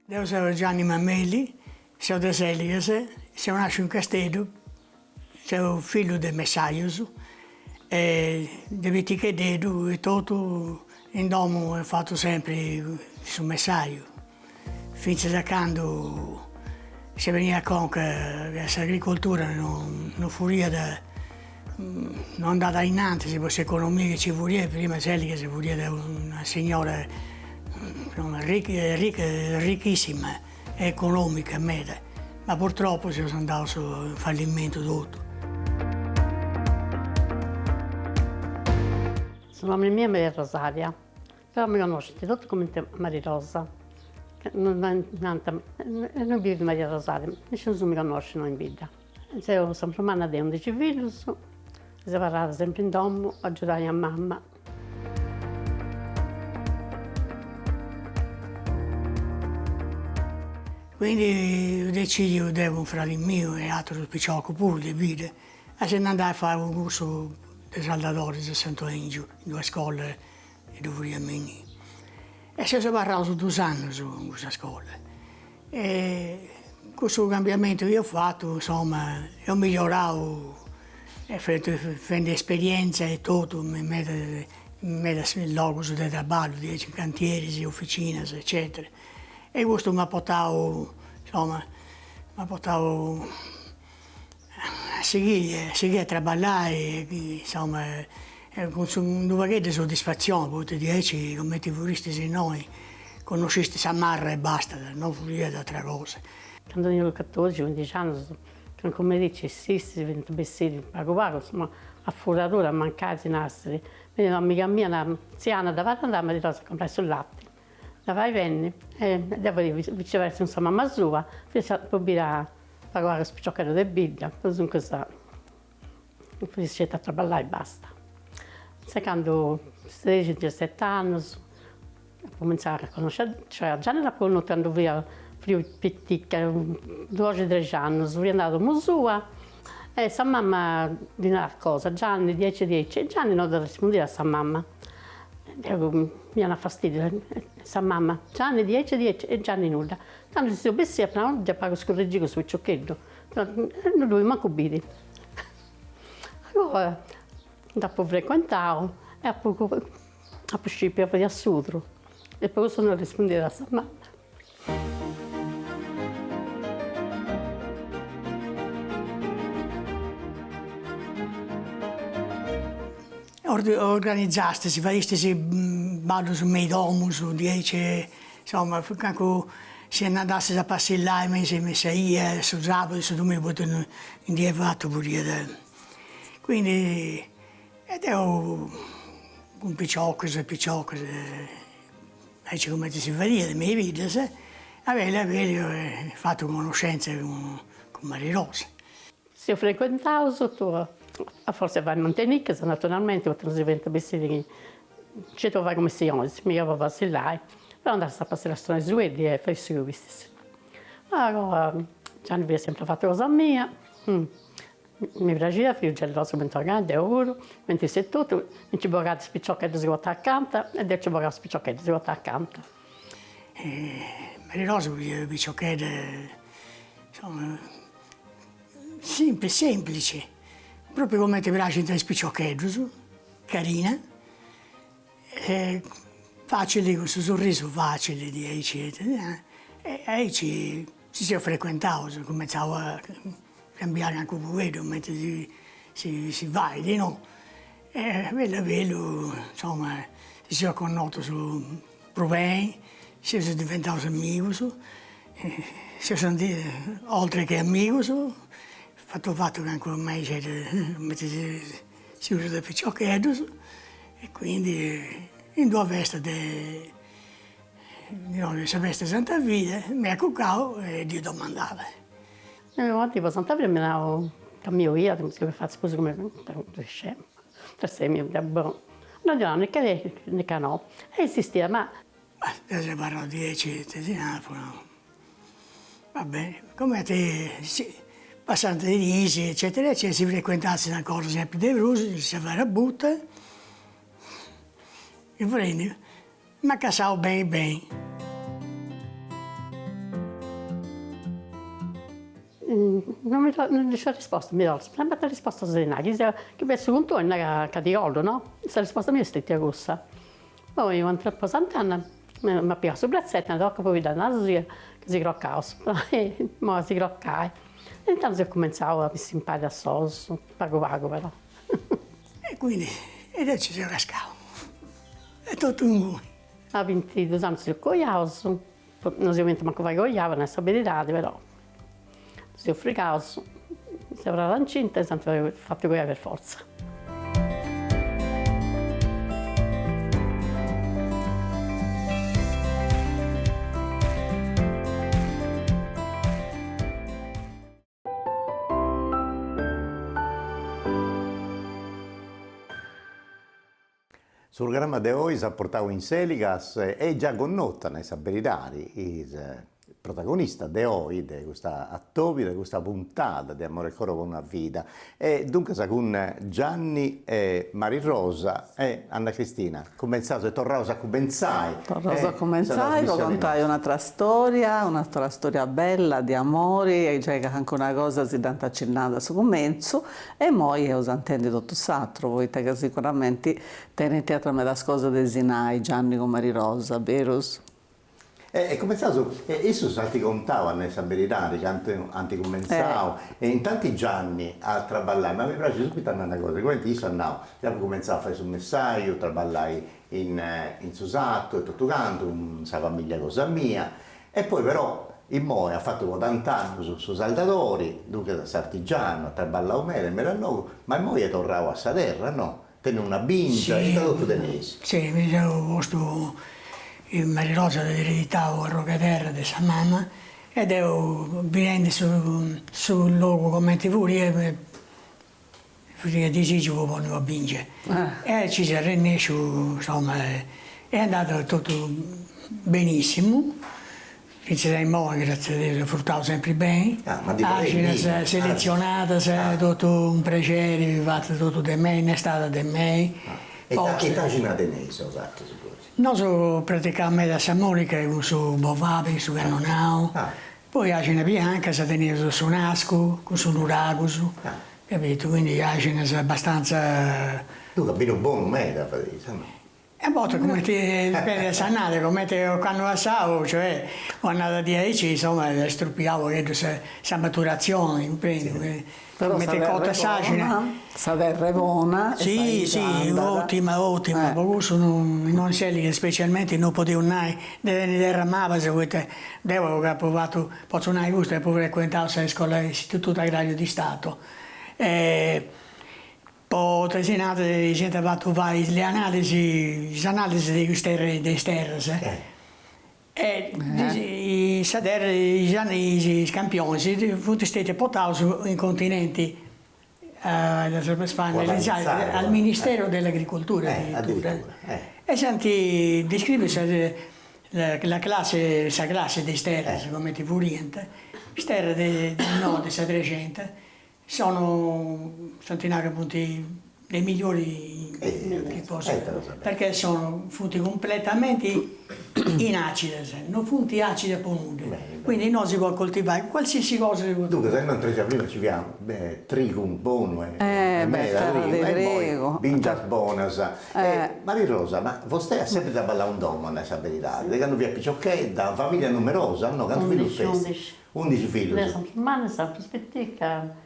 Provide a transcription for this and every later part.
Io sono Gianni Mameli, sono da Selias, sono nato in Castello, sono figlio di Messaius, e da Vitichededo e tutto in domo ho fatto sempre sul Messaio. Finché da quando si veniva con che l'agricoltura non furia da, non andava innanzi, se fosse economia che ci voleva, prima che si voleva da una signora ricchissima, economica, meda, ma purtroppo si sono andato sul fallimento tutto. Il nome mio è Maria Rosaria, però mi conoscete tutti come Maria Rosa. Non vivo Maria Rosaria, nessuno mi conosce in vita. Sono sempre umana di 11 figli, si parlava sempre in domo, aiutare a mamma. Quindi ho deciso di un fratello mio e altro piccolo pure di vita, e se ne andai a fare un corso di saldatori di Sant'Engio, in due scuole di Vuriamini. E si è parlato 2 anni in questa scuola. E questo cambiamento che ho fatto, insomma, ho migliorato, facendo esperienza e tutto, mi metto in luogo di lavoro, di cantieri, officine, eccetera. E questo mi ha portato, insomma, a seguire a lavorare, insomma, con un pacchetto di soddisfazione, perché dici, come ti vorresti se noi conoscesti Samarra e basta, non furia da altre cose. Quando ero 14-15 anni, come dici, sì, si diventa vestiti pago, insomma, a furatura, a mancare i nastri. Quindi un'amica mia, un'anziana, davanti andava a comprare sul latte. Da vai venni, e devo dire, viceversa, insomma, mamma sua, per a pagare lo spiccioccato di biglia, così cosa, poi si è a lavorare e basta. Quando 16-17 anni, ho cominciato a conoscere, cioè già nella conoscenza via, più piccola, 2-3 anni, sono andato a sua, e sa mamma di una cosa, Gianni 10-10, e Gianni non rispondeva a sa mamma. Mi hanno fastidio, sa mamma, Gianni 10-10 e Gianni nulla. Tanto si obessi, non già pago scorreggico su cioccheddo, non lui manco bidi. Allora, dopo frequentavo e a poco uscire per assudro e poi sono rispondeva a sa mamma. Organizzastesi, faristesi ballo su domus, su 10, insomma, quando si andasse a passare mese io, su sabato, su domenica, potevano indievato pure. Quindi, ed ero con picciocche, come si faria, le mie vite, avevo fatto conoscenza con Maria Rosa. Si ho frequentato sotto, a forse vai a Montenicca, naturalmente, perché non si diventa bene, ci trovavo come si oggi, mi avevo vacillare, però andavo a passare la storia su e fai su questi. Allora, Gianni aveva sempre fatto cosa mia, mi piaceva, fio geloso, mi grande, oro, mentre se tutto, non ci borrate spicciocchetti si guarda accanto, e adesso ci borrate spicciocchetti si guarda accanto. Maria Rosa voleva spicciocchetti, insomma, semplice. Proprio come ti piace in spicciocchetti, carina, facile, con questo sorriso facile, eccetera. E ci si frequentava, cominciava a cambiare anche un po', mentre si va, no? E bello, insomma, si è conosciuto su Proveni, si è diventato amici, si sono oltre che amici, fatto che anche ormai si usa da picciocchetti, e quindi in 2 feste di Santa Santa Vita mi ha cuccato e gli domandava. Tipo Santa Vita mi davo cammino via, mi faccio sposo come scemo, per sé mi è buono. Non dico, ne canò, e insisteva, ma... Si parla di 10, va bene, come te... Passando di risi, eccetera, si frequentasse una cosa sempre di Brusi, si aveva la butta, e prendi, ma casavo bene. non c'è risposta, mi do sempre la risposta serena, che penso con tu è una che ti ricordo, no? Questa risposta mia è stata rossa. Poi, quando ho passato Sant'Anna, mi ha piegato sul braczetto, mi ha detto poi da una zia che si croccava, e ora si croccava. E intanto ho cominciato a imparare a sosso, pago però. E quindi, ed ci si cascava. È tutto un buio. A 22 anni si è cogliato, non si è manco fare cogliava, non stabilità, però si è fregato, si avrà incinta e si è fatto cogliare per forza. Sul programma de oggi si ha portato in Seligas e già connota nei saberitari il protagonista de oggi, di questa attopia, di questa puntata di Amore e Coro con una vita. E dunque con Gianni e Marirosa e Anna Cristina, cominciato e tornato a cominciare. Tornato a cominciare, contai un'altra storia bella di amori, e già che anche una cosa si dà accennata su comincio, e poi io intendi tutto s'altro, voi che sicuramente tenete a tramite la cosa dei Sinai, Gianni con Marirosa, Berus. E come stato, isso ti contava nei saberitari, che anti cominciavo, e in tanti giorni a traballare, ma mi piace subito una cosa, come io andavo, dopo cominciavo a fare sul messaggio, traballai in Susato e tutto canto, con sa famiglia cosa mia, e poi però in Moe ha fatto 80 anni su Saldatori, dunque da artigiano, traballavo male, mi rannovo, ma in Moe tornavo a sa terra, no? Tenne una bincia, Sì, e tutto tenesi. sì, mi sono posto in Marirosa dell'eredità a Rocaterra di sua mamma ed ero venendo sul luogo come ti vuoi perché deciso che volevo vincere. E ci si è reso, insomma, è andato tutto benissimo. Finché in modo, grazie a Dio, fruttavo sempre bene. Ma di selezionata, tutto un piacere, fatto tutto di me, è stata di me. E tagina tenese, esatto, sicuro. Non so praticamente a Samonica, su Bovapi, su Cannonau. Poi a Cina Bianca si teneva su Nasco, su Nurago, capito? Quindi a Cina è abbastanza... Tu capisci buono meta, insomma. E a volte come ti dipende da Sannate, come ti quando passavo, cioè quando andavo a 10, insomma, struppiavo questa maturazione, prendi. Come ti cotta sagina. Saperre buona. Sì, sì, ottima, perché non sei specialmente non potevo andare, deve derramare se vuoi devo che ho provato, posso andare gusto e poi frequentavo la scuola dell'Istituto Agrario di Stato. Poi Tresinate si è fatto fare le analisi di queste terre. E i campioni sono stati portati in continenti al Ministero dell'Agricoltura addirittura. E senti, descrive la classe di sterre, come ti orienta, sterre del nord, di 300, sono centinaia punti dei migliori che possono, perché sono funti completamente inacide, non funti acide ponude. Quindi non si può coltivare qualsiasi cosa. Dunque, se non tre prima ci abbiamo tricum buono e grego. Bingias bonas. Marirosa, ma vostè ha sempre da ballare un domo nella saberità? Le hanno via Picciocchetta, una famiglia numerosa, no? 11 figli. Le sono umane, sono prospettica.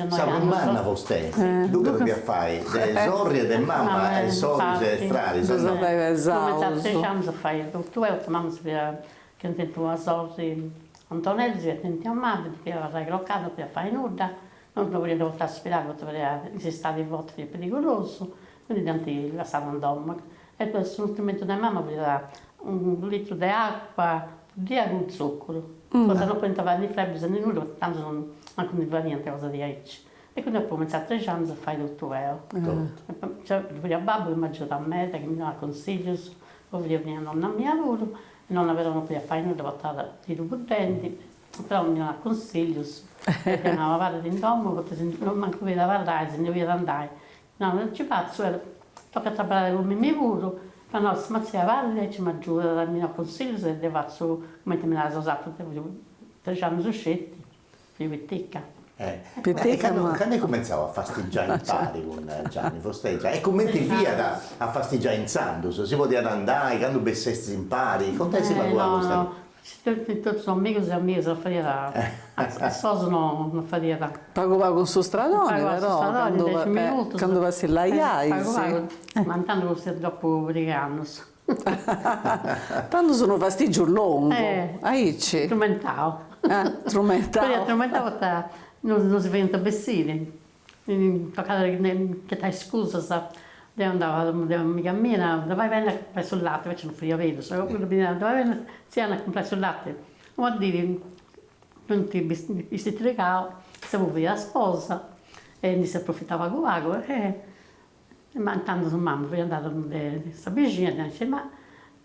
Sa un manna vostè, dunque dobbiamo fare delle sorrie del mamma e sorrie delle strade. Come a 3 anni fai tutto, mamma si vede che non tento a sorri Antonelli, si vede a mamma, perché aveva croccato per fare nulla, non volevo portare a spiegare perché si stava in volta più pericoloso, quindi tanti la stavano domo. E questo strumento della mamma voleva 1 litro di acqua, via con zucchero. Cosa non puntava né febbre né nulla, tanto non va niente cosa di ricci. E quindi ho cominciato a 3 anni a fare tutto vero. Cioè, volevo babbo che mi ha aiutato a me, che mi dava consigli, poi volevo venire a nonna mia lavoro, e non avevano più a fare nulla, portare tiro potenti, però mi dava consigli, perché non lavare in domo, perché non manco vedo lavorare, se ne voglio andare. No, non ci faccio, tocca lavorare con me pure. Ma no, se mi si valle, ci mi aiuta a darmi un consiglio, se devo fare come te me la so usato, 3 anni usciti, più vittica. Pittica, ma- Quando cominciavo a fastiggiare i pari con Gianni Fosteggia e come ti via a fastiggiare in Sandus, si poteva andare quando bessesti in pari, contesti ma No, tutti sono amigos e amiche, non faria a soso non faria. Pagava con suo stradone, Pagava però, su stradone, 10 minuti. quando va si laiai, Pagava, sì. ma intanto se dopo brigano. Tanto sono fastigio lungo, aici. Strumentale. Poi Strumentale. strumentale non si vede bessini. Toccata che ti scusa, sa. Devo andare amica mia, dove vai a comprare sul latte, invece non fria vedo, dove vai a ziana a comprare sul latte. Non vuol dire, tutti i vestiti regali, siamo via la sposa, e ne si approfittava vago, ma intanto sono mamma, poi è andata a questa vicina, e dice, ma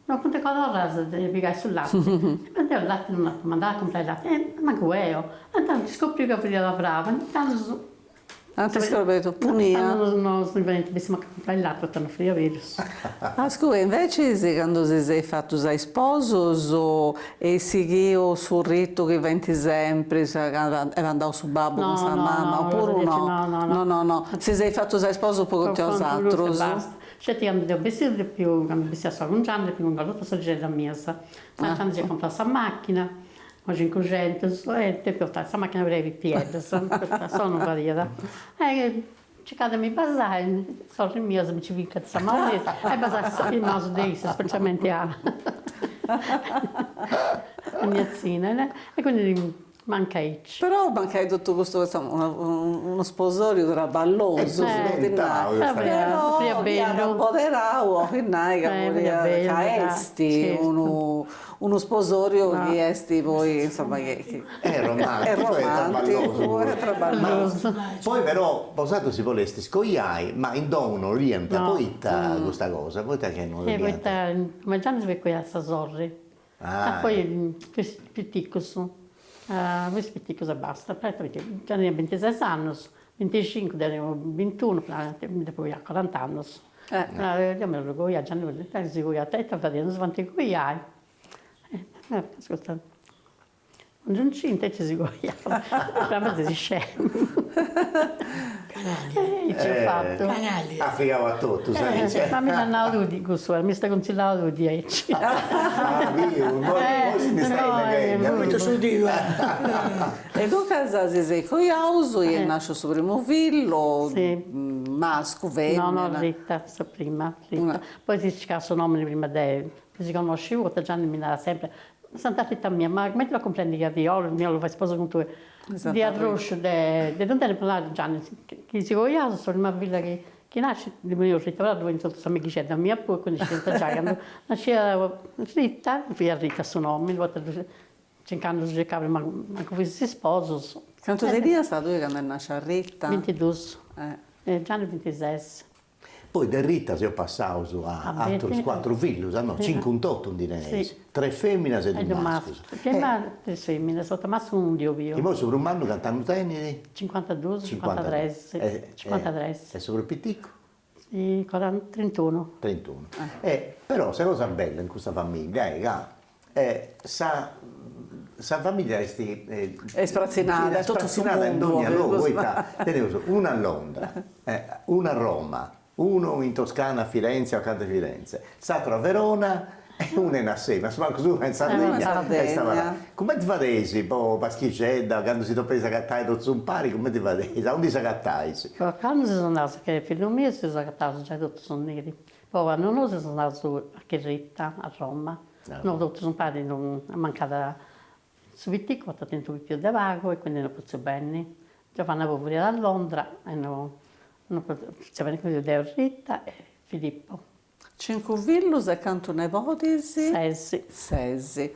non conta cosa devi piegare sul latte. Ma devo il latte, non andare a comprare il latte, ma che è? Intanto scopri che figlia la brava, intanto Anzi, scorretto, punia. non sono venuti a comprare il latte, non fria vedo. Scusa, invece quando si sei fatto sei sposo e seguivo sul rito che venti sempre, era andato su babbo con sua mamma, oppure no? No. Se sei fatto sei sposo poi con gli altri. Certi quando devo vestire più, quando vestire solo un giorno, più con l'altro sorgere la mesa. Quando si è comprata questa macchina, ho 500, e ti portare questa macchina brevi piedi, sono variata. Cercatemi basare, solo il mio mi ci vinca questa maletta, e basare il naso di essa, specialmente a mia zina, e quindi manca H. Però manca tutto questo, uno sposorio era balloso, però un po' di rauo, che caesti, uno sposorio che esti poi, insomma, che è romantico, è Balloso. Poi però, posato si volesti scogliai, ma in dono rientra, No. poi questa cosa, poi che non rientra. Ma già non si vede qui a Sasorri. Poi più piccolo su. Questo più piccolo basta. Già ne ho 26 anni, 25, ne ho 21, poi a 40 anni. Io me lo goia, già non si goia a te, non si vanti goiai. Ascolta, non ci intende si goia, veramente si scemo. Ci ho fatto. Canali. Affigavo a tutto, sai? Ma mi danno di questo, mi sta consigliando di H. Poi si ne stai in Molto su di E tu casasi sei con Iauso e nasce suo primo figlio, Sì. masco, femmina. No, Rita, sto prima, Rita. Poi si scassa il nome prima di si conoscevo, Gianni mi dava sempre Santa Rita mia, ma come lo comprendi che io lo fai sposo con tu? Di arrosto, di non te ne parlare Gianni, che si vogliava, sono una villa che nasce, di me io Rita, dove in sotto amici c'è da mia pure, quindi c'è già, quando nasceva Rita, via Rita suo nome, cercando di cercare, ma come si sposo. Quanto di è stato quando nasce a Rita? 22, Gianni 26. Poi del Rita si è passato su a altri 4 figli, no? 58 dinesi, Sì. 3 femmine e 2 maschi. Prima 3 femmine, sotto maschio un dio E io. poi sopra un anno cantano teneri? 52, 53, sì. 53. E sopra il piticco? Sì, 31. 31. Però questa cosa bella in questa famiglia è sa famiglia È sprazzinata, tutto su in ogni mondo. luogo. Una a Londra, una a Roma, uno in Toscana a Firenze o accanto a Firenze, l'altro a Verona e uno in Assema, ma così in Sardegna. Come ti fate poi paschicetta, quando si doveva scattare tutto un pari, come ti fate? A dove si cattare? Quando si sono andati, che figlio mio si sono cattati, già tutti sono neri. Poi non si sono andati a Chirritta, a Roma. No, tutti sono pari, non è mancata su Vittico, ho tenuto più da vago e quindi non posso bene. Giovanna Poveri da Londra e non c'è venuto da Rita e Filippo. 5 figli e quanto nepoti? Sesi. 6.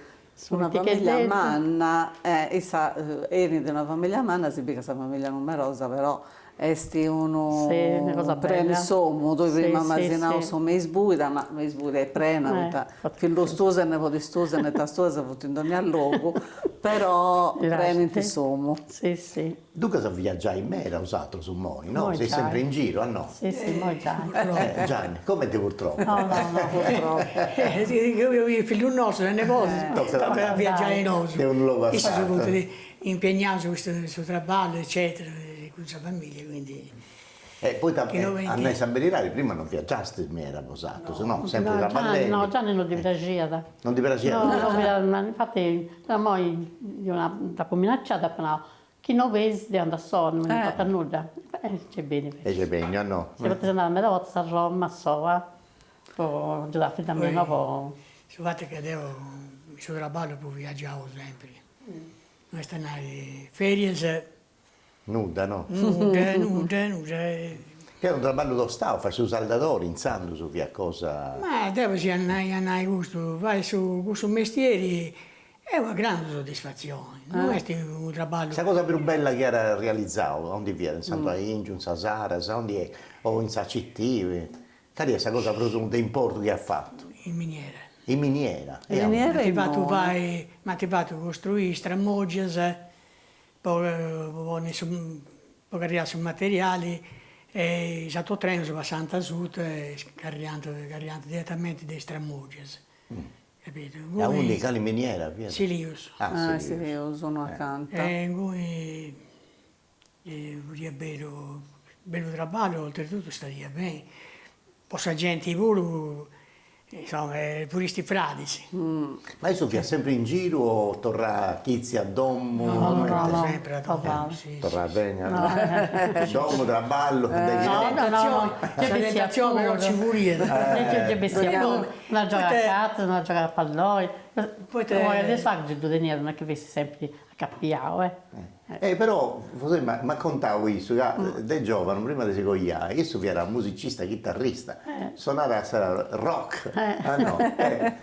Una famiglia manna, eri di una famiglia manna, si vede che è una famiglia numerosa, però esti uno Sì, una cosa prene bella. somo, tu Sì, prima sì, immaginavo sì. su meisbuida, ma meisbuida è prena, che lo stusa ne può stusa ne ta stusa in ogni luogo, però prene ti somo. Sì, sì. Tu cosa viaggiai in mera usato su Moni, no? Moi Sei già. sempre in giro, ah no? Sì, sì, mo già. Gianni, come te purtroppo? No, no, no, purtroppo. Io il figlio nostro, il nipote, Tocca- tocca viaggiare in oso. È un luogo E si sono assai. dovuti impegnare su questo traballo, eccetera, con la famiglia, quindi... E poi Che non a vedi. noi San Berirari prima non viaggiaste in mera posato, se no sempre da No, Gianni, Baldelli. no, Gianni non ti piaceva. Non ti piaceva? No, infatti, noi dopo minacciata, no, chi non vede deve andare solo, non mi fa nulla. C'è bene. E c'è bene, no? Se potete andare a mezza volta a Roma, a Sova, poi giù da fredda meno, poi... Il fatto che adesso il suo traballo poi viaggiavo sempre. Noi stiamo ferie, Nuda, no? nude. Che è un traballo lo Stato, fai su saldatori, in sandu su via cosa... Ma adesso si hanno gusto, vai su questo mestiere, è una grande soddisfazione. Non è un traballo... La cosa più bella che era realizzato, onde viene, in Santo Aingio, in Sasara, onde è, o in Sacitti, che è questa cosa proprio di importo che ha fatto? in miniera. In miniera. In miniera Ma ti e va, tu non. vai, ma ti va, tu costruisci stramoggias, poi arrivare su materiali, e il tuo treno si va a Santa Sud, caricando direttamente dei stramoggias. Capito? E a uno cali in miniera, via. Silius. Ah, sì. sì, io sono accanto. E lui bello trabalho, oltretutto staria bene. Possa gente pure, insomma, pure sti fradici. Ma adesso via sempre in giro o torna Chizia a Dommo? no. Sempre a Papà. Dommo, sì. Torna bene? Dommo, traballo, No. L'orientazione non ci vuole. C'è bestia, una gioca a cazzo, una gioca a pallone. Poi te- Poi adesso anche giù di nero, non è che vesti sempre a cappiao, Però, ma contavo questo, che da giovane, prima di secogliare, io era musicista, chitarrista, suonava rock, no,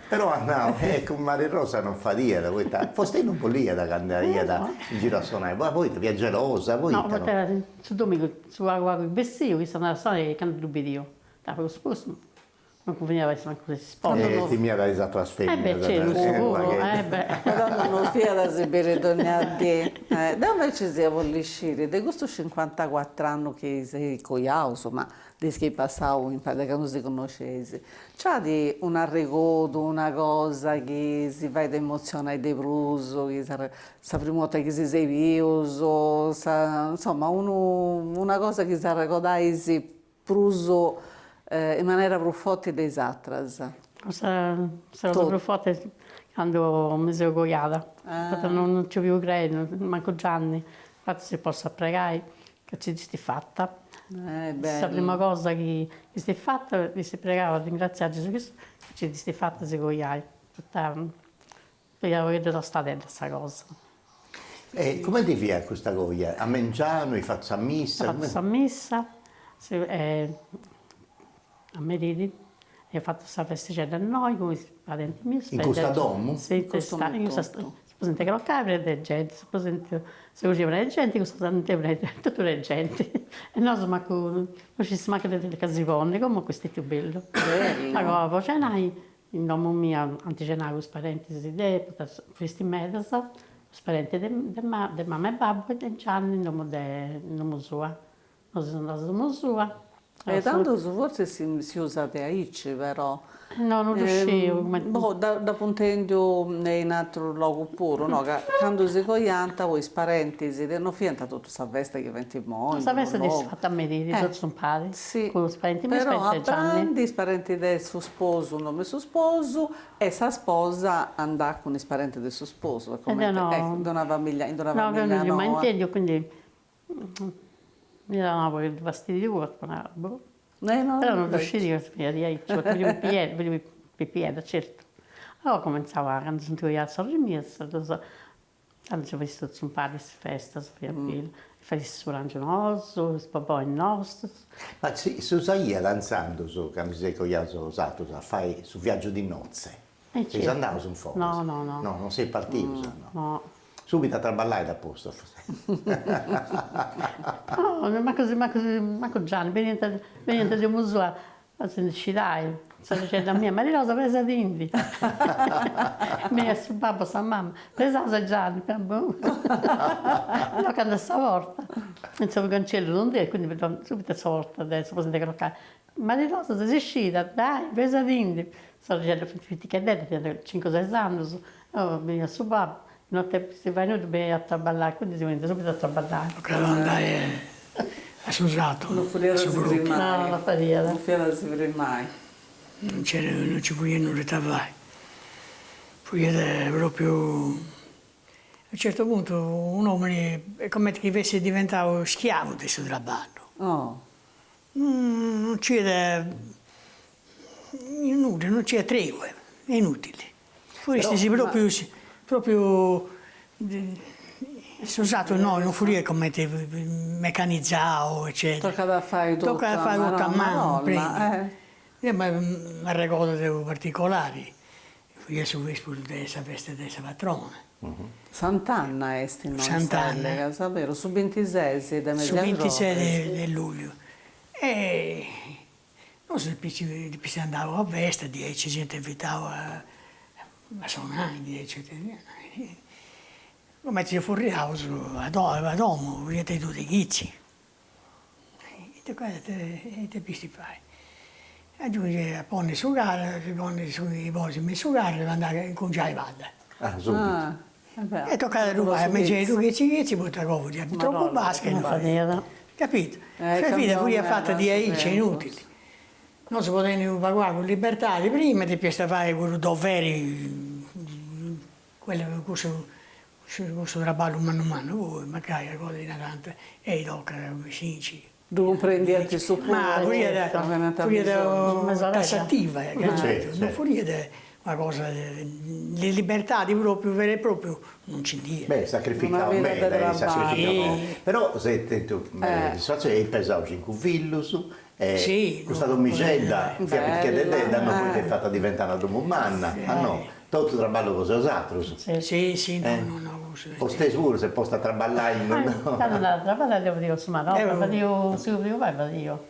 però andavo, con Maria Rosa non fa da poi forse non volia da cantare in giro a suonare, poi via gelosa, poi... no, su domingo, su agua con il vestito, che stanno a suonare e canto l'ubbidio. Dopo lo sposo, non conveniva essere così sporco. ti mi ha dato la trasferta. C'è sicuro, Però non fia da sapere donne di. Da me ci siamo liscire, di questo 54 anni che sei coiao, insomma, di che passavo in parte che non si conoscesse. C'ha di un arregodo, una cosa che si va ad emozionare di bruso, che sa prima volta che si sei viuso, insomma, una cosa che si arregodai si pruso in maniera più forte dei altri. Sono più forte quando mi sono goiata. Non ci più credo, manco Gianni. Infatti se posso pregare che ci sia fatta. La prima cosa che si è fatta, che si pregava, ringraziare Gesù Cristo, che ci sia fatta si goiai. Perché avevo stata dentro questa cosa. E come ti fai questa cosa? A Menciano, hai fatto a missa? Ho fatto la messa, a Meridi, e ho fatto questa festicella a noi, come i parenti miei. In questa domo? Sì, in questa presente che lo capre delle gente, presente se uscivano le gente, tutte le gente. E noi non ci si manca delle casivonne, come questo è più bello. Allora, poi cenai, in nome mio, anticenai con i parenti di questi medici, i parenti di mamma e babbo, e Gianni, in nome suo. Noi siamo andati in nome suo. E tanto forse si usate a Icci, però. No, non riuscivo. Da punteggio in altro luogo pure, no? Quando si coianta, voi parenti si non fienta tutta questa festa che venti mo. Questa festa è fatta a me, tutti sono pari. Sì, con i parenti miei, però a Gianni. prendi i parenti del suo sposo, non del suo sposo, e sa sposa andà con i parenti del suo sposo, come no. da una famiglia, No, no. ma intendo, quindi mi davano poi il fastidio di corpo, No, però non riuscivo a spiegare, volevo il piede, certo. Allora cominciava, quando sentivo gli altri rimessa, quando ci avessi tutti un paio di feste, fai su Rangionoso, poi il nostro. Ma si usaia danzando su, quando si cogliato usato, fai su viaggio di nozze. Si andava su un fondo? No. No, non sei partito, no. No. subito a traballare da posto. No, manco Gianni, venite di Musua, ci dai, sta dicendo a mia Maria Rosa presa d'Indi. Mi è sul babbo, sta mamma, presa da Gianni, no, quando stavolta, insomma il cancello non deve, quindi vedo subito stavolta adesso, potete croccare. Maria Rosa sei uscita, dai, presa d'Indi. Sto dicendo, che dite, 5-6 anni, mi è sul babbo. Notte si va in a traballare, quindi si viene subito a traballare. Perché non andare a Susato. Non furia da si vede mai. No, la faria. Non furia da si vede mai. Non ci puoi non travai. Poi proprio... A un certo punto un uomo è come se avesse diventato schiavo di questo traballo. Oh. Non c'era... Inutile, non c'era tregua, è inutile. Poi si proprio usato noi, non furia come meccanizzato, eccetera. Tocca fare tutto. Tocca fare tutto a mano, prima. Ma mi ricordo particolari. Io sono vescovo di questa festa di questa patrona. Sant'Anna è sti noi. Sant'Anna. Sapere, su 26 da Su 26 di luglio. E non so se andavo a festa, 10 gente invitava a suonare, 10. Come ti fuori a domo, vedete tutti i ghizzi. E te pisti fai. Aggiunge a pone su gara, si pone sui posi mi su gara, deve andare con già i vada. Ah, subito. E tocca a rubare, ma c'è tu che butta comodia, troppo basca non fa. Capito? La vita poi è fatta di aici, inutili. Non si poteva pagare con libertà di prima, ti piace fare quello doveri, quello che questo traballo mano a mano, voi magari cose di Natante, e tocca vicini. Tu prendi su Ma pure da tassativa, non fuori una cosa, le libertà di proprio vere e proprio non ci dia. Beh, sacrificavo me, sacrificavo. Però se la situazione è pesata in Cuvillus, questa domicella che hanno poi fatta diventare una domumana, no, tutto traballo così usato. Sì, no. O stai sicuro se posta traballare? Quando andavo a traballare devo dire, insomma, no, io subito vai, io.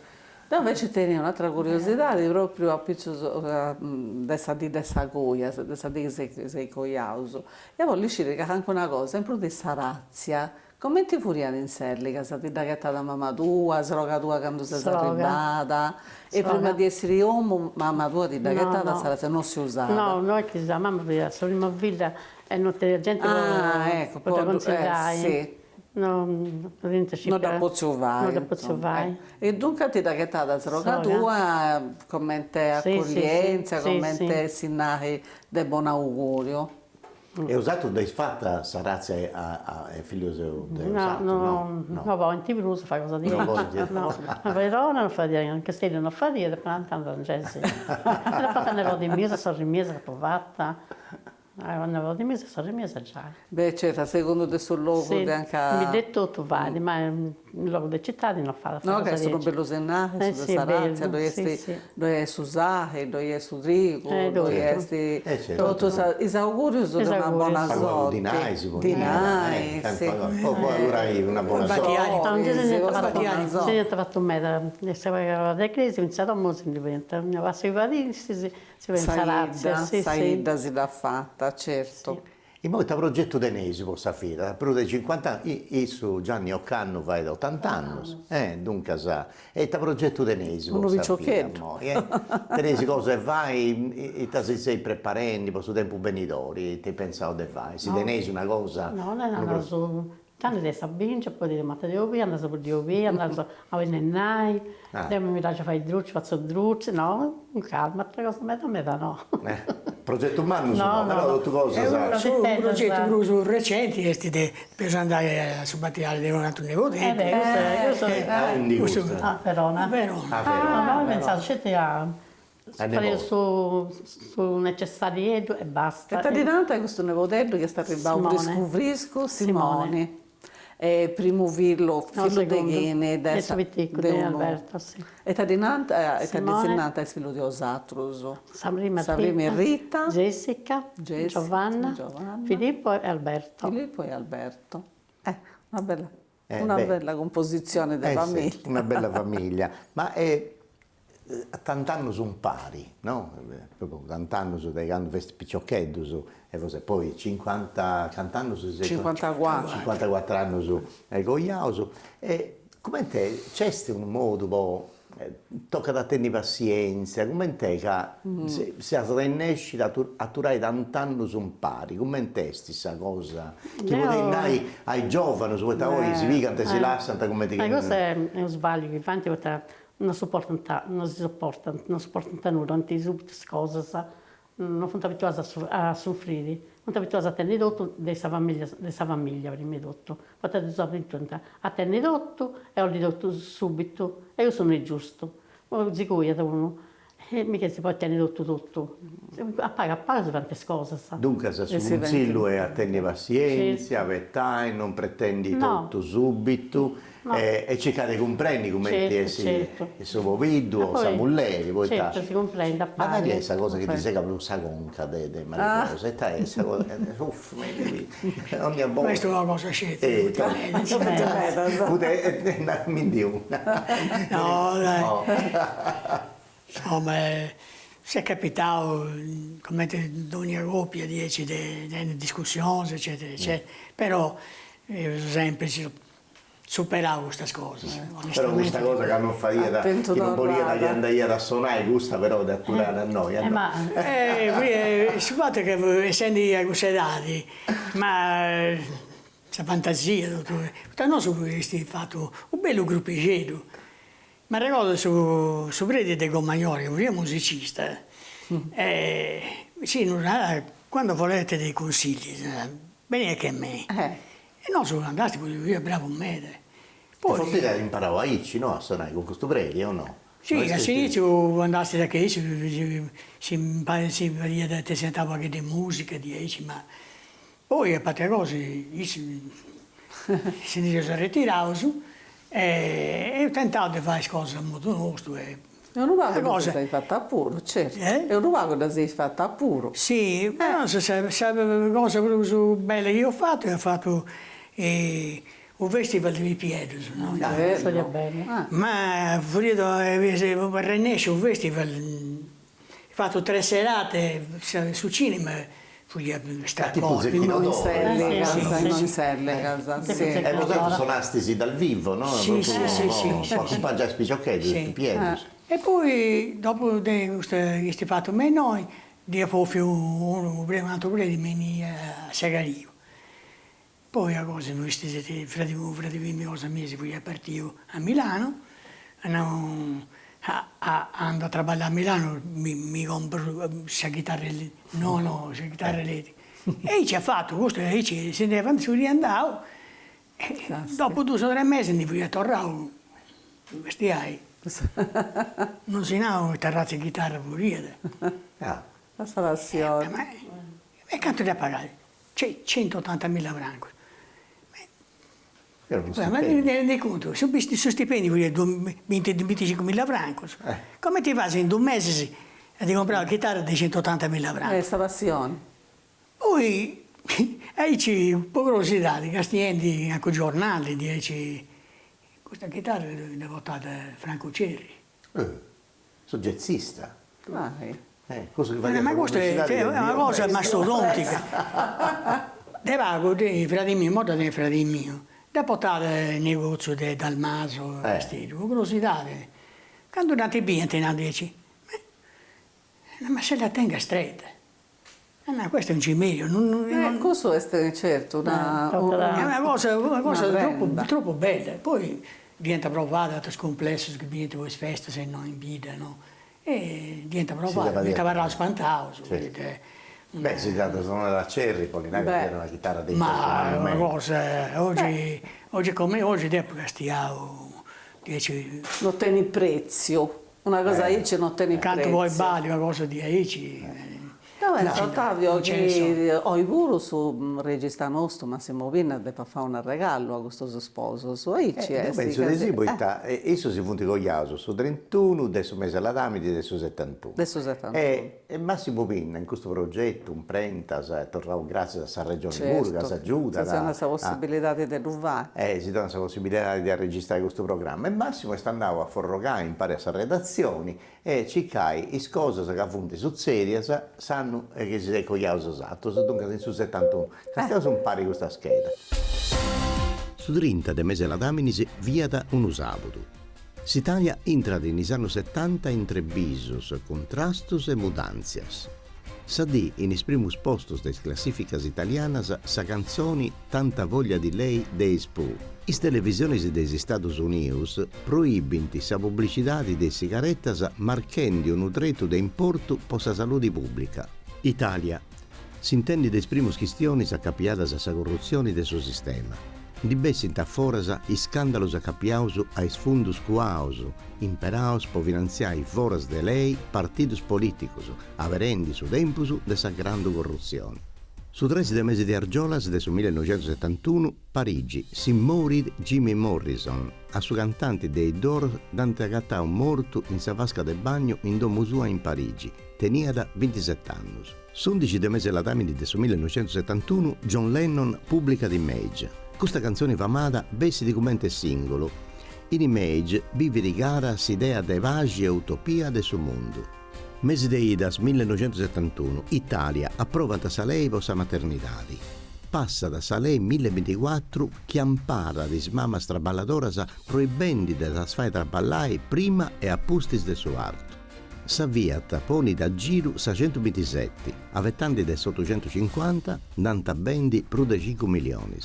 No, invece teni un'altra curiosità, proprio a piccio dessa goia, dessa di che sei coiauso. E voglio dire che anche una cosa, sempre di Sarazia, come ti furiano in serli, che sei da da mamma tua, sroga tua quando sei arrivata, e prima di essere uomo, mamma tua ti da da Sarazia non si usava. No, noi che la mamma veniva solo in villa e non la gente poteva consigliare. Sì. Non da pozzo vai. E dunque ti da da sroga tua, come te accoglienza, come te sinari del buon augurio. È usato da fatta Sarazia ai figli di usato? No, in TV fa cosa di no, a Verona non fa dire, anche se non fa dire, per tanto non c'è. La fatta ne di mese, sono rimessa provata. Una volta in mese sono rimessa già. Beh, certo, secondo te sul luogo anche... Mi ha detto tu vai, ma il luogo delle città non fa. No, che sono bello senare, su Sarazia, dove è su Zahe, dove è su Rigo, dove è tutto i auguri sono una buona sorte. Dinai, poi avrai una buona sorte. Si è fatto me, stava da crisi, ho iniziato a morire, mi va sui varisti, si va in Sarazia. Saida si l'ha fatta, certo. In molto progetto denesi può sapere, più di 50 anni, io Gianni Occanno vai da 80 anni, dunque sa, e il progetto denesi può sapere. Denesi cosa vai, e ti sei preparando, per suo tempo venitori, ti pensavo di fare, se denesi una cosa... No, non è una cosa... Tanto di Sabinci, poi di Matteo Via, andavo per Dio Via, andavo a Venennai, mi piace fare i drucci, faccio drucci, no, con calma, altre cose me da no. Progetto umano, però tutte cose, sai. Un progetto recente, per andare a subbattiare di un altro nipote. Io sono a Verona. No, ho pensato, c'è a... fare su necessario e basta. E di tanto questo nepotello che è stato il Baurisco Simone. primo figlio, No, figlio di secondo. Ghene, Adesso vi dico, di Alberto, sì. E ti è Simone. nata figlio di Osatruso. Sabrina Sabrina e Rita. Jessica, Giovanna, Filippo e Alberto. Filippo e Alberto. Una bella, Beh. bella composizione di Sì, famiglia. una bella famiglia. Ma a tant'anni sono pari, no? Proprio tant'anni su dei canti questi picciocchetti su, e cos'è, poi 50 cantando su 54 anni su Goiao su. E come te c'è un modo boh, tocca da tenere pazienza, come te che si arrennesci a turare tant'anni su pari, come te questa cosa? Che potete ai giovani, su questa si vigano, si lasciano come ti questo è un sbaglio, che infatti non sopportano nulla, non ti subito cose, non sono abituati a soffrire, non sono abituati a tenere tutto della famiglia, prima di tutto. Potete a tenere tutto e ho detto subito, e io sono il giusto. Dico io da uno, e mica si può tenere tutto. Appaga su tante cose. Dunque, se su un zillo è a tenere pazienza, vettai, non pretendi tutto subito. No. E cercare di comprendere come certo. il suo video, poi, sa mulleri, poi certo, si comprende, ma non è questa cosa che ti sega più sa conca de mariposa, e ta questa cosa, uff, ogni volta. Questa è una cosa scelta. Mi dico una. No, dai. Insomma, si è capitato, come ogni coppia, di discussioni, eccetera, eccetera. Però, sempre superavo queste cose. Però questa cosa che non fa io, che non voleva che andare a suonare, gusta però da atturare a noi. Sapete che essendo a queste edadi, ma questa fantasia, non so che fatto un bello gruppicetto, ma ricordo su Preti de Gomagnoli, che era musicista, quando volete dei consigli, venite che a me. E noi siamo andati, io bravo un mese. Poi forse imparavo a Icci, no? A suonare con questo Preti, o no? Sì, all'inizio andassi da che si sentava anche di musica, di Icci, ma poi a parte cose, si ritirava su e ho tentato di fare cose a modo nostro. È un luogo che sei fatta a puro, certo. È un luogo che sei fatta a puro. Sì, ma non so se la cosa più bella che ho fatto un festival di piedi, no? Ma volevo rennesce un festival, ho fatto 3 serate su cinema, fui a Stracorpi. Non in casa. E votate suonastisi dal vivo, no? Sì. Ma già spicciochetti, piedi. E poi, dopo questi fatto me noi, dopo un altro di me a Sagario. Poi a cosa, fratelli cosa mesi, poi partito a Milano, andando a lavorare a Milano, mi compro la chitarra elettrica. E ci ha fatto questo, e ci si deve andare, dopo 2 o 3 mesi ne fui a tornare, questi hai. Non si nava terrazza di chitarra pure. Questa passione. E quanto da pagare? C'è 180.000 franchi. Ma rendi conto, su stipendi vuol dire 25.000 franchi. Come ti fai in 2 mesi a comprare una chitarra di 180.000 franchi? Questa passione. Poi, c'è un po' curiosità, di Castigliendi, anche giornali, dice questa chitarra l'ha votata Franco Cerri. Sono jazzista. Ma questa è una cosa mastodontica. Devago di fratelli mio, molto dei fratelli mio. Da portare il negozio di Dalmaso, vestito, con curiosità. Quando andate bene, dici, ma se la tenga stretta. Ma questo è un cimelio. Questo è certo una cosa troppo bella. Poi diventa provata, è complesso, che diventa queste feste, se no in vita, no? E diventa provata, diventa varrà spantato. Beh, si tratta solo della Cerri, Polinario, che era una chitarra dei ma una cosa, oggi come oggi, d'epoca stiamo, non tieni prezzo, una cosa Aici non tieni prezzo. Canto vuoi balli, una cosa di Aici. No, Io penso, Ottavio, non ce ne sono. che ho pure su regista nostro, Massimo Pinna, deve fare un regalo a questo suo sposo, su Io penso di sì, poi esso si funti con Iaso su 31, adesso mese alla Damidi, adesso 71. Adesso 71. E Massimo Pinna in questo progetto, un prentas, tornavo grazie a San Regione Certo. Murga, si aiuta. Si ha questa possibilità di derubare. Si dà questa possibilità di registrare questo programma. E Massimo sta andando a forrocare, impara a fare redazioni e ci cai i cose che funti su serie sanno che si è con Iaso esatto, dunque su 71. Stiamo un pari questa scheda. Su 30 de mese la Daminis via da un sabato. S'Italia entra negli anni 70 in tre bisos, contrastos e mudanzias. Sadì in is primus postos des classificas italianas sa canzoni Tanta voglia di lei de Spoo. Is televisiones des Estados Unidos proibinti sa pubblicità de sigarettas marchendi un tretu de importu po sa salute pubblica. Italia s'intende des primus quistionis accapiadas a sa corruzione de suo sistema. Di bessin foras i scandalos accapiaus a is fundus cuaus, imperaus po finanziai foras de lei partidos politicus, averendi su tempus de sa grande corruzione. Su 13 de mese di Argiolas de su 1971, Parigi, si morit Jimmy Morrison, a su cantante dei Doors dante agattà un morto in sa vasca de bagno in domo sua in Parigi, tenia da 27 anni. Su 11 de mese la Damini de su 1971, John Lennon pubblica The Image. Questa canzone famata bessi di commente singolo. In Image vive di gara s'idea de vagi e utopia del suo mondo. Mese de idas 1971, Italia approva da sa lei sa maternità. Passa da sa lei 1024 che ampara di smama straballadoras proibendi da sfai traballai prima e appustis del suo arte. Sa via poni da giro sa 127, avettandi del 850, danta bendi più di 5 milioni.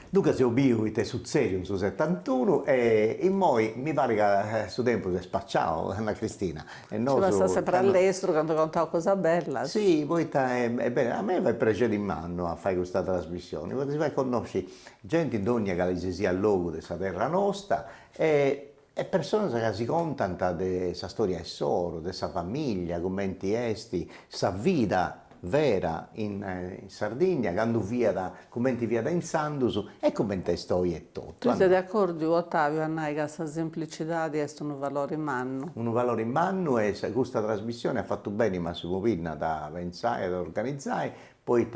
Dunque si obiuite su serio su 71 e in moi mi pare che su tempo si è spacciato Anna Cristina. E Ci passa sempre all'estero quando contavo cosa bella. Sì, poi è bene, a me va piacere in mano a fare questa trasmissione, perché si va a conoscere gente in ogni che sia al luogo della terra nostra e persone che si contano della storia e solo, della famiglia, commenti esti, sa vita vera in Sardegna, quando commenti via da in Sandus e commenti storie e tutto. Tu sei d'accordo, Ottavio, Anna, che questa semplicità è un valore in mano? Un valore in mano e questa trasmissione ha fatto bene Massimo Pinna da pensare, da organizzare, poi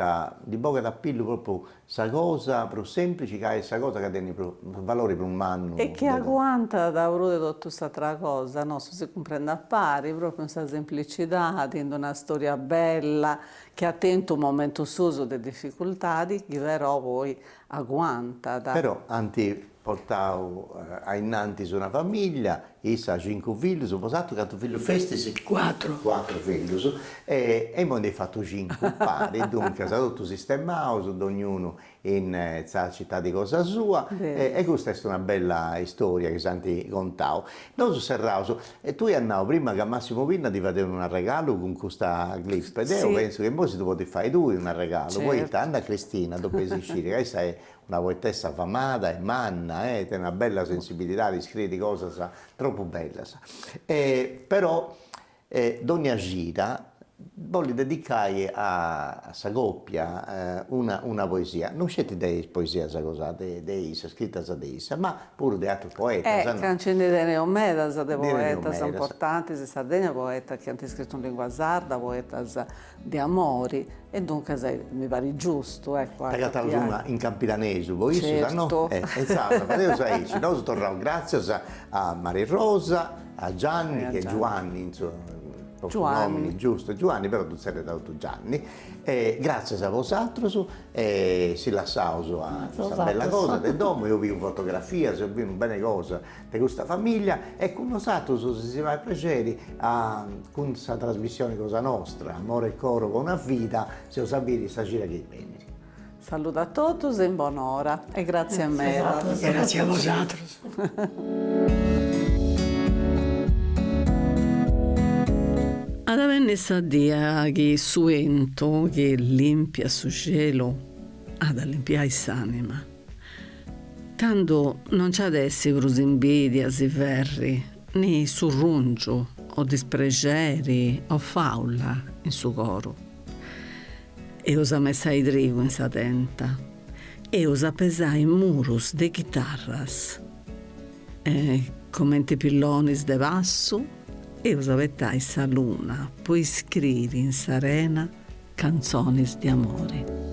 di poco da pillo proprio questa cosa più semplice, che è questa cosa che tiene valore per un anno. E che agguanta da avrò tutta questa cosa, no? Si comprende a pari, proprio questa semplicità, tendo una storia bella, che ha tenuto un momento suo di difficoltà, che però poi agguanta. Però, anzi, portavo innanti su una famiglia, essa 5 figli, sposato, 4 figli festi, 4 figli, e poi ne fatto 5 pari, dunque è tutto sistemato, ognuno in la città di cosa sua, e questa è una bella storia che Santi contavo. Noi su Serrauso, e tu andavo prima che Massimo Pinna ti faceva un regalo con questa clip, ed io penso che poi si potevi fare tu un regalo, certo. Poi Anna Cristina, dopo esiscire, questa è una poetessa famata e manna, ha una bella sensibilità di scrivere cose troppo belle. Però Donna Gita voglio dedicare a sa coppia una poesia. Non c'è di poesia scritta da Isa, ma pure di altri poeti. Canzoni di Neomedas, di poetas importanti in Sardegna, poeti che hanno scritto in lingua sarda, poeti di amori, e dunque mi pare giusto. Una in campidanese, voi certo. Esatto, noi torniamo grazie a Maria Rosa, a Gianni, che è Giovanni, insomma. Nomini, giusto, Giovanni, però tu sei dato Gianni. Grazie a vosaltros, si lasciamo a questa bella cosa del domo. Io vi ho fotografia, se ho visto bene cosa di questa famiglia e con nosaltros si va a piacere con questa trasmissione cosa nostra, amore e coro con una vita, se lo sapete, sta gira che bene. Saluto a tutti e in buon'ora e grazie a me. Grazie a vosaltros. Ad avenne sa dia che su ento che limpia su cielo ad limpiare s'anima. Tanto non c'è adesso invidia e verri, né surrungio o dispregeri o faula in su coro. E usa messa i drigo in sa tenta, e usa pesai murus de chitarras, e commenti pillonis de vassu, e usa vettai sa luna, poi scrivi in s'arena canzonis di amore.